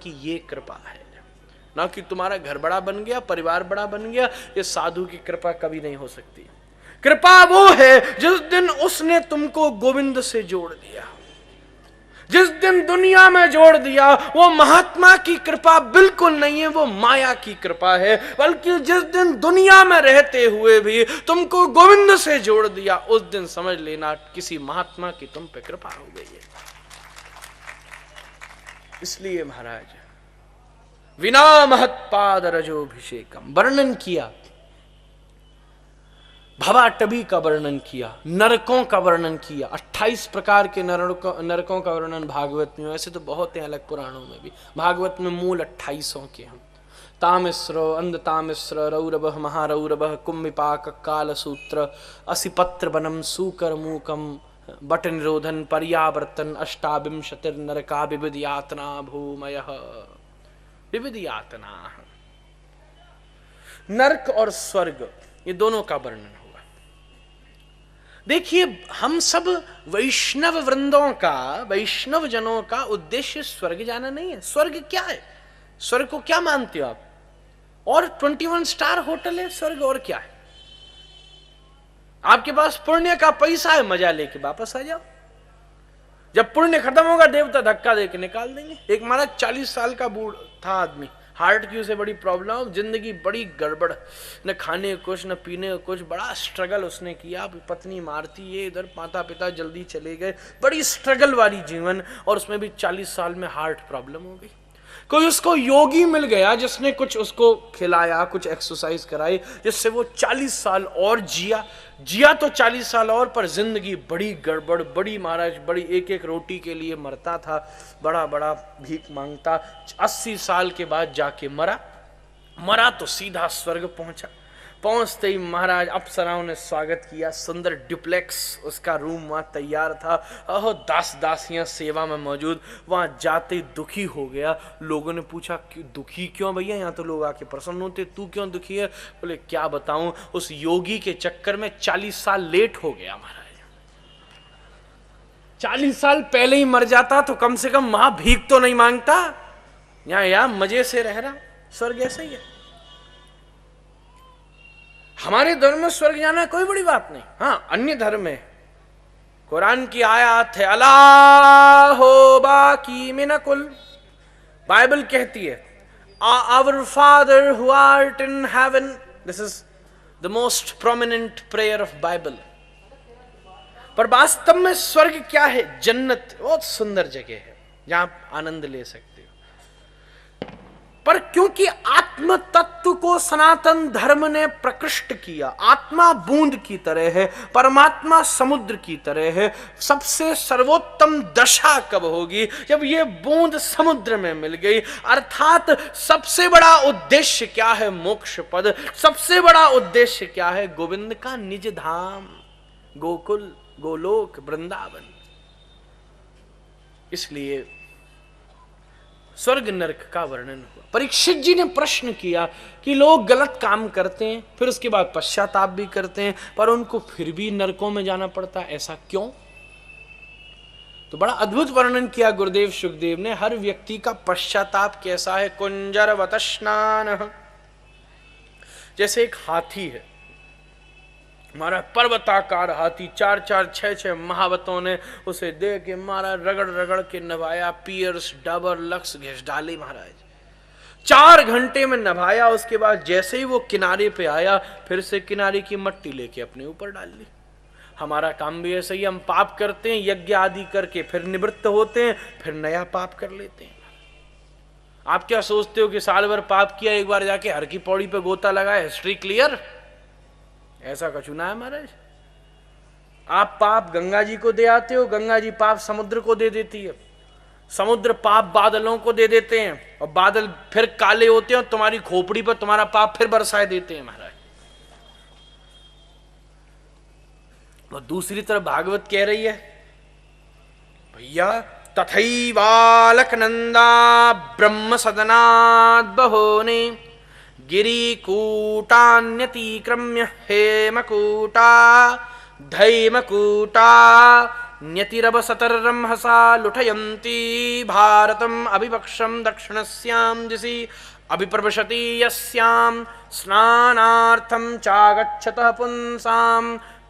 की ये कृपा है, ना कि तुम्हारा घर बड़ा बन गया, परिवार बड़ा बन गया। ये साधु की कृपा कभी नहीं हो सकती। कृपा वो है जिस दिन उसने तुमको गोविंद से जोड़ दिया, जिस दिन दुनिया में जोड़ दिया। वो महात्मा की कृपा बिल्कुल नहीं है, वो माया की कृपा है। बल्कि जिस दिन दुनिया में रहते हुए भी तुमको गोविंद से जोड़ दिया, उस दिन समझ लेना किसी महात्मा की तुम पे कृपा हो गई है। इसलिए महाराज विना महत्पाद रजोभिषेकम वर्णन किया, भवाटवी का वर्णन किया, नरकों का वर्णन किया। 28 प्रकार के नरकों का वर्णन भागवत में। ऐसे तो बहुत हैं अलग पुराणों में भी, भागवत में मूल 28 के हैं। तामिश्र, अंधतामिश्र, रौरव, महारौरव, कुंभिपाक, कालसूत्र, असिपत्र वनम, सूकर मूकम, बट निरोधन, पर्यावर्तन, अष्टाविंशतिर्नरका, विविध यातना भूमयः। विविध यातना, नरक और स्वर्ग, ये दोनों का वर्णन हुआ। देखिए, हम सब वैष्णव वृंदों का, वैष्णव जनों का उद्देश्य स्वर्ग जाना नहीं है। स्वर्ग क्या है? स्वर्ग को क्या मानते हो आप? और 21 स्टार होटल है स्वर्ग, और क्या है? आपके पास पुण्य का पैसा है, मजा लेके वापस आ जाओ। जब पुण्य खत्म होगा देवता धक्का देके निकाल देंगे। एक महाराज 40 साल का बूढ़ था आदमी, हार्ट की उसे बड़ी प्रॉब्लम, जिंदगी बड़ी गड़बड़, न खाने कुछ न पीने कुछ, बड़ा स्ट्रगल उसने किया। पत्नी मारती है इधर, माता पिता जल्दी चले गए, बड़ी स्ट्रगल वाली जीवन। और उसमें भी 40 साल में हार्ट प्रॉब्लम हो गई। कोई उसको योगी मिल गया जिसने कुछ उसको खिलाया, कुछ एक्सरसाइज कराई, जिससे वो 40 साल और जिया तो 40 साल और, पर जिंदगी बड़ी गड़बड़, बड़ी महाराज, बड़ी एक एक रोटी के लिए मरता था, बड़ा बड़ा भीख मांगता। 80 साल के बाद जाके मरा तो सीधा स्वर्ग पहुंचा। पहुंचते ही महाराज अप्सराओं ने स्वागत किया, सुंदर डुप्लेक्स उसका रूम वहां तैयार था। अहो, दास दासियां सेवा में मौजूद। वहां जाते दुखी हो गया। लोगों ने पूछा दुखी क्यों भैया, यहाँ तो लोग आके प्रसन्न होते, तू क्यों दुखी है? बोले क्या बताऊं, उस योगी के चक्कर में 40 साल लेट हो गया महाराज। 40 साल पहले ही मर जाता तो कम से कम वहां भीख तो नहीं मांगता। यहाँ मजे से रह रहा। स्वर्ग ऐसा ही है। हमारे धर्म में स्वर्ग जाना कोई बड़ी बात नहीं। हाँ, अन्य धर्म में कुरान की आयत है, अल्लाहो बाकी मिनकुल, बाइबल कहती है our father who art in heaven. This is the most prominent prayer of Bible. पर वास्तव में स्वर्ग क्या है? जन्नत, बहुत सुंदर जगह है जहां आप आनंद ले सकते हो। पर क्योंकि आत्म तत्व को सनातन धर्म ने प्रकृष्ट किया, आत्मा बूंद की तरह है, परमात्मा समुद्र की तरह है। सबसे सर्वोत्तम दशा कब होगी? जब ये बूंद समुद्र में मिल गई। अर्थात सबसे बड़ा उद्देश्य क्या है? मोक्ष पद। सबसे बड़ा उद्देश्य क्या है? गोविंद का निज धाम, गोकुल, गोलोक, वृंदावन। इसलिए स्वर्ग नरक का वर्णन हुआ। परीक्षित जी ने प्रश्न किया कि लोग गलत काम करते हैं, फिर उसके बाद पश्चाताप भी करते हैं, पर उनको फिर भी नरकों में जाना पड़ता है, ऐसा क्यों? तो बड़ा अद्भुत वर्णन किया गुरुदेव शुकदेव ने। हर व्यक्ति का पश्चाताप कैसा है? कुंजरवत स्नान, जैसे एक हाथी है, हमारा पर्वताकार हाथी, 4-4, 6-6 महावतों ने उसे दे के मारा, रगड़ रगड़ के नवाया, पियर्स, डबर, लक्स घिस डाली महाराज। 4 घंटे में नभाया। उसके बाद जैसे ही वो किनारे पे आया, फिर से किनारे की मट्टी लेके अपने ऊपर डाल ली। हमारा काम भी ऐसा ही, हम पाप करते हैं यज्ञ आदि करके, फिर निवृत्त होते हैं, फिर नया पाप कर लेते हैं। आप क्या सोचते हो कि साल भर पाप किया, एक बार जाके हर की पौड़ी पे गोता लगाया, हिस्ट्री क्लियर? ऐसा कछु ना है महाराज। आप पाप गंगा जी को दे आते हो, गंगा जी पाप समुद्र को दे देती है, समुद्र पाप बादलों को दे देते हैं, और बादल फिर काले होते हैं और तुम्हारी खोपड़ी पर तुम्हारा पाप फिर बरसाए देते हैं महाराज। और दूसरी तरफ भागवत कह रही है, भैया तथैवालक नंदा ब्रह्म सदनाद बहोने गिरिकूटान्यतिक्रम्य हेमकूटा धैमकूटा न्यतिरव सतर्रंहसा लुठयन्ती भारतम अभिपक्षम दक्षिणस्यां दिशि अभिप्रवशति यस्यां स्नानार्थं चागच्छतः पुंसां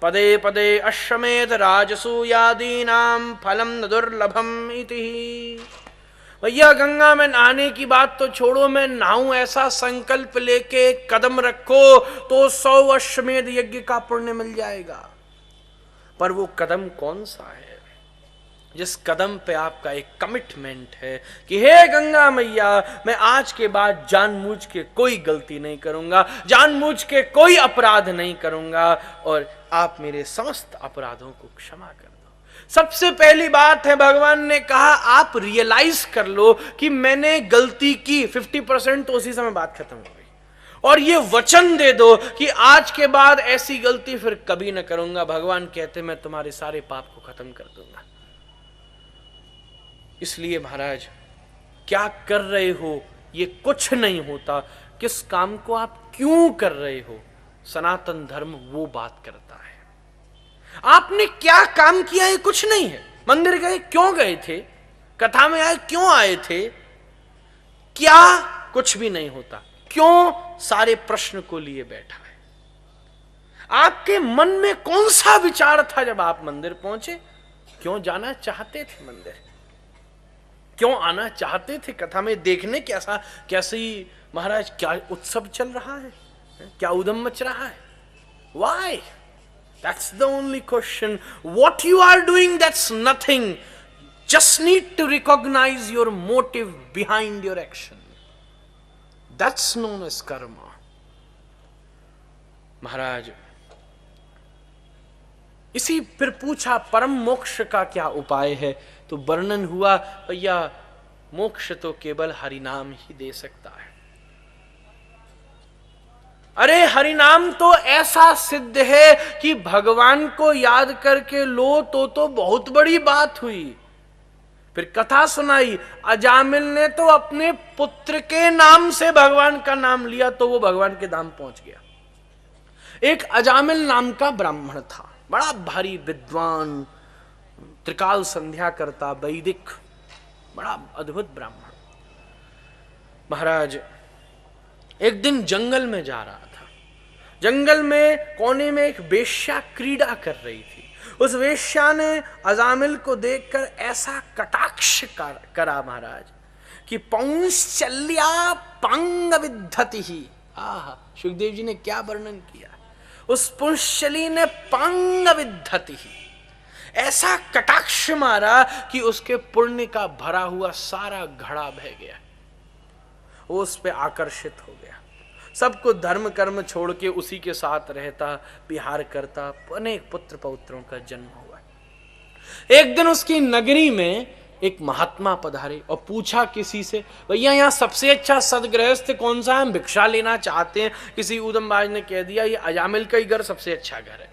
पदे पदे अश्वमेध राजसूयादीनां फलं न दुर्लभम इति। भैया गंगा में नहाने की बात तो छोड़ो, मैं नहाऊं ऐसा संकल्प लेके कदम रखो तो 100 अश्वमेध यज्ञ का पुण्य मिल जाएगा। पर वो कदम कौन सा है जिस कदम पे आपका एक कमिटमेंट है कि हे गंगा मैया, मैं आज के बाद जानबूझ के कोई गलती नहीं करूंगा, जानबूझ के कोई अपराध नहीं करूंगा और आप मेरे समस्त अपराधों को क्षमा कर दो। सबसे पहली बात है, भगवान ने कहा आप रियलाइज कर लो कि मैंने गलती की। 50% तो उसी समय बात खत्म हो गई। और ये वचन दे दो कि आज के बाद ऐसी गलती फिर कभी न करूंगा। भगवान कहते मैं तुम्हारे सारे पाप को खत्म कर दूंगा। इसलिए महाराज, क्या कर रहे हो ये कुछ नहीं होता, किस काम को आप क्यों कर रहे हो, सनातन धर्म वो बात करता है। आपने क्या काम किया है कुछ नहीं है। मंदिर गए क्यों गए थे, कथा में आए क्यों आए थे, क्या कुछ भी नहीं होता। क्यों सारे प्रश्न को लिए बैठा है। आपके मन में कौन सा विचार था जब आप मंदिर पहुंचे, क्यों जाना चाहते थे मंदिर, क्यों आना चाहते थे कथा में देखने कैसी महाराज क्या उत्सव चल रहा है, क्या उदम मच रहा है। Why? That's the only question. What you are doing, that's nothing. Just need to recognize your motive behind your action. That's known as karma. महाराज इसी फिर पूछा परम मोक्ष का क्या उपाय है, तो वर्णन हुआ भैया मोक्ष तो केवल हरिनाम ही दे सकता है। अरे हरिनाम तो ऐसा सिद्ध है कि भगवान को याद करके लो तो बहुत बड़ी बात हुई। फिर कथा सुनाई, अजामिल ने तो अपने पुत्र के नाम से भगवान का नाम लिया तो वो भगवान के धाम पहुंच गया। एक अजामिल नाम का ब्राह्मण था, बड़ा भारी विद्वान, त्रिकाल संध्या करता, वैदिक, बड़ा अद्भुत ब्राह्मण। महाराज एक दिन जंगल में जा रहा था। जंगल में कोने में एक वेश्या क्रीड़ा कर रही थी। उस वेश्या ने अजामिल को देखकर ऐसा कटाक्ष करा महाराज कि पौंश्चल्या पांग विद्धति ही। आहा, सुखदेव जी ने क्या वर्णन किया। उस पुंश्चली ने पांग विद्धति ही, ऐसा कटाक्ष मारा कि उसके पुण्य का भरा हुआ सारा घड़ा बह गया। वो उस पे आकर्षित हो गया, सबको धर्म कर्म छोड़ के उसी के साथ रहता, विहार करता, अनेक पुत्र पौत्रों का जन्म हुआ। एक दिन उसकी नगरी में एक महात्मा पधारे और पूछा किसी से, भैया यहाँ सबसे अच्छा सदगृहस्थ कौन सा है, हम भिक्षा लेना चाहते हैं। किसी उदमबाज ने कह दिया ये अजामिल का ही घर सबसे अच्छा घर है।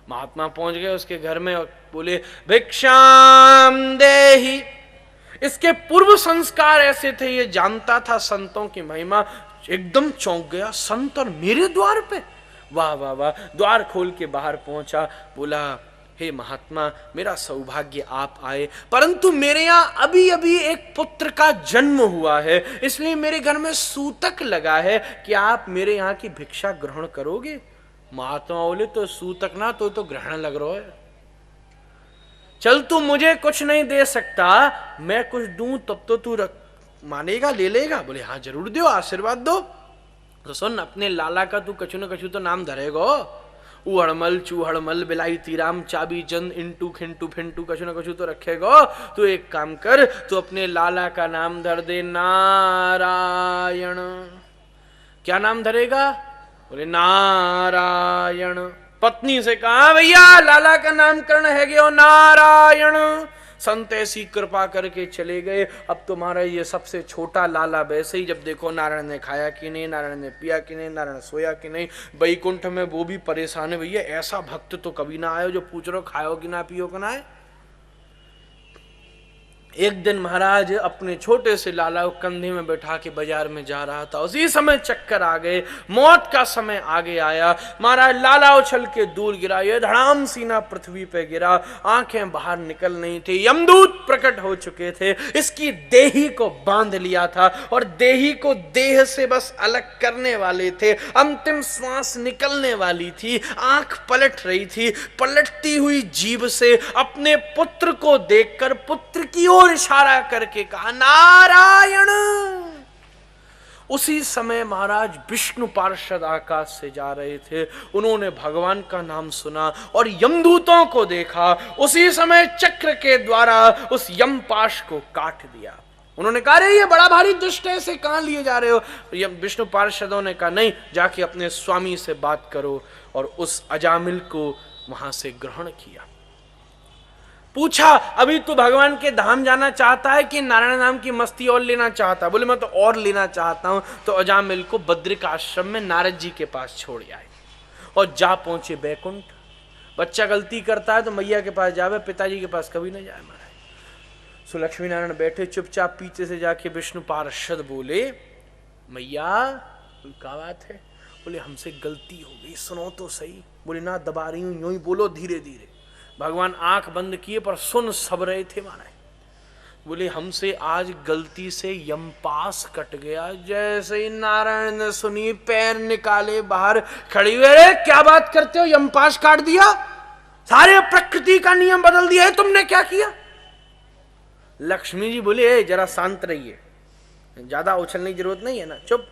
महात्मा पहुंच गए उसके घर में और बोले भिक्षाम देहि। इसके पूर्व संस्कार ऐसे थे, ये जानता था संतों की महिमा, एकदम चौंक गया। संत और मेरे द्वार पे, वाह वाह वाह। द्वार खोल के बाहर पहुंचा, बोला हे महात्मा, मेरा सौभाग्य आप आए, परंतु मेरे यहाँ अभी अभी एक पुत्र का जन्म हुआ है, इसलिए मेरे घर में सूतक लगा है कि आप मेरे यहाँ की भिक्षा ग्रहण करोगे। महात्मा बोले तो सूतक ना तो ग्रहण लग रहा है। चल तू मुझे कुछ नहीं दे सकता, मैं कुछ दूं तब तो तू मानेगा, ले लेगा। बोले हाँ जरूर दो, आशीर्वाद दो। तो सुन, अपने लाला का तू कछु न कछु तो नाम धरेगो। उहड़मल चूहड़मल बिलाई तीराम चाबी चंद इंटू खिंटू फिंटू कछु न कछु तो रखेगो। तू एक काम कर, तू अपने लाला का नाम धर दे नारायण। क्या नाम धरेगा? बोले नारायण। पत्नी से कहा भैया लाला का नामकरण है गयो नारायण। संत ऐसी कृपा करके चले गए। अब तुम्हारा ये सबसे छोटा लाला वैसे ही, जब देखो नारायण ने खाया कि नहीं, नारायण ने पिया कि नहीं, नारायण सोया कि नहीं। वैकुंठ में वो भी परेशान है, भैया ऐसा भक्त तो कभी ना आयो जो पूछ रहे हो खाओ कि ना पियो कि ना है। एक दिन महाराज अपने छोटे से लाला को कंधे में बैठा के बाजार में जा रहा था। उसी समय चक्कर आ गए, मौत का समय आगे आया। महाराज लाला उछल के दूर गिरा, ये धड़ाम सीना पृथ्वी पे गिरा, आंखें बाहर निकल नहीं थी। यमदूत प्रकट हो चुके थे, इसकी देही को बांध लिया था और देही को देह से बस अलग करने वाले थे। अंतिम श्वास निकलने वाली थी, आंख पलट रही थी। पलटती हुई जीभ से अपने पुत्र को देखकर पुत्र की ओर इशारा करके कहा, नारायण। उसी समय महाराज विष्णु पार्षद आकाश से जा रहे थे, उन्होंने भगवान का नाम सुना और यमदूतों को देखा। उसी समय चक्र के द्वारा उस यमपाश को काट दिया। उन्होंने कहा, अरे ये बड़ा भारी दुष्ट है, इसे कहां लिए जा रहे हो? विष्णु पार्षदों ने कहा, नहीं, जाके अपने स्वामी से बात करो। और उस अजामिल को वहां से ग्रहण किया। पूछा, अभी तू भगवान के धाम जाना चाहता है कि नारायण नाम की मस्ती और लेना चाहता? बोले, मैं तो और लेना चाहता हूं। तो अजामिल को बद्रिक आश्रम में नारद जी के पास छोड़ आए और जा पहुंचे बैकुंठ। बच्चा गलती करता है तो मैया के पास जावे, पिताजी के पास कभी नहीं जाए महाराज। सो लक्ष्मी नारायण बैठे चुपचाप, पीछे से जाके विष्णु पार्षद बोले, मैया क्या बात है? बोले, हमसे गलती हो गई, सुनो तो सही। बोले, ना दबा रही हूं, यूं ही बोलो धीरे धीरे। भगवान आंख बंद किए पर सुन सब रहे थे महाराज। बोले, हमसे आज गलती से यमपास कट गया। जैसे ही नारायण ने सुनी, पैर निकाले बाहर, खड़ी हुए, अरे क्या बात करते हो, यमपास काट दिया? सारे प्रकृति का नियम बदल दिया है, तुमने क्या किया? लक्ष्मी जी बोले, जरा शांत रहिए, ज्यादा उछलने की जरूरत नहीं है ना, चुप,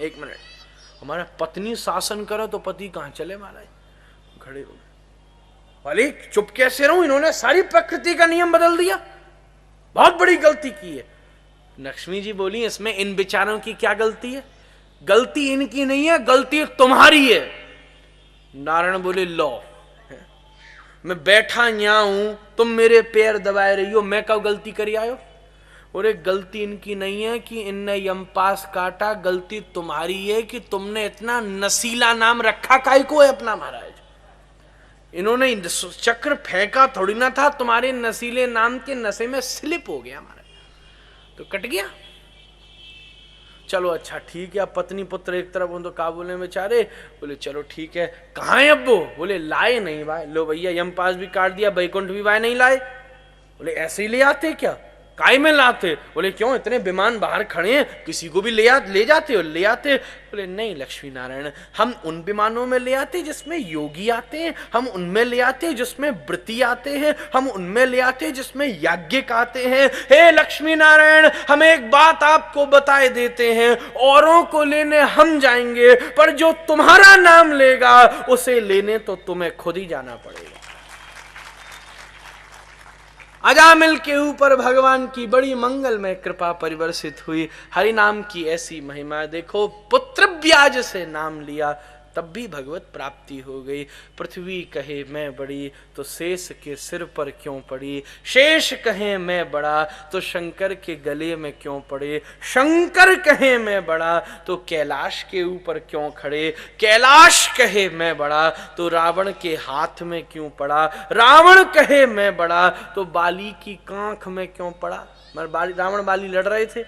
एक मिनट। हमारा पत्नी शासन करो तो पति कहां चले महाराज। खड़े हो, वाली चुप कैसे रहूं, इन्होंने सारी प्रकृति का नियम बदल दिया, बहुत बड़ी गलती की है। लक्ष्मी जी बोली, इसमें इन विचारों की क्या गलती है? गलती इनकी नहीं है, गलती तुम्हारी है। नारायण बोले, लो, मैं बैठा यहां हूं, तुम मेरे पैर दबाए रही हो, मैं कब गलती करी आयो? और एक गलती इनकी नहीं है कि इनने यमपास काटा, गलती तुम्हारी है कि तुमने इतना नसीला नाम रखा काहे को है अपना महाराज। इन्होंने चक्र फेंका थोड़ी ना था, तुम्हारे नसीले नाम के नशे में स्लिप हो गया महाराज, तो कट गया। चलो अच्छा ठीक है, पत्नी पुत्र एक तरफ हो तो का बोले बेचारे। बोले, चलो ठीक है, कहाँ है अब्बो? बोले, लाए नहीं भाई। लो भैया, यमपास भी काट दिया, बैकुंठ भी भाई नहीं लाए। बोले, ऐसे ही ले आते क्या? काय में लाते? बोले, क्यों, इतने विमान बाहर खड़े हैं, किसी को भी ले जाते हो? ले आते। बोले, नहीं लक्ष्मी नारायण, हम उन विमानों में ले आते जिसमें योगी आते हैं, हम उनमें ले आते जिसमें व्रती आते हैं, हम उनमें ले आते जिसमें याज्ञिक आते हैं। हे लक्ष्मी नारायण, हम एक बात आपको बताए देते हैं, औरों को लेने हम जाएंगे, पर जो तुम्हारा नाम लेगा उसे लेने तो तुम्हें खुद ही जाना पड़ेगा। अजामिल के ऊपर भगवान की बड़ी मंगलमय कृपा परिवर्षित हुई। हरि नाम की ऐसी महिमा देखो, पुत्र ब्याज से नाम लिया तब भी भगवत प्राप्ति हो गई। पृथ्वी कहे मैं बड़ी तो शेष के सिर पर क्यों पड़ी, शेष कहे मैं बड़ा तो शंकर के गले में क्यों पड़े, शंकर कहे मैं बड़ा तो कैलाश के ऊपर क्यों खड़े, कैलाश कहे मैं बड़ा तो रावण के हाथ में क्यों पड़ा, रावण कहे मैं बड़ा तो बाली की कांख में क्यों पड़ा। रावण बाली लड़ रहे थे,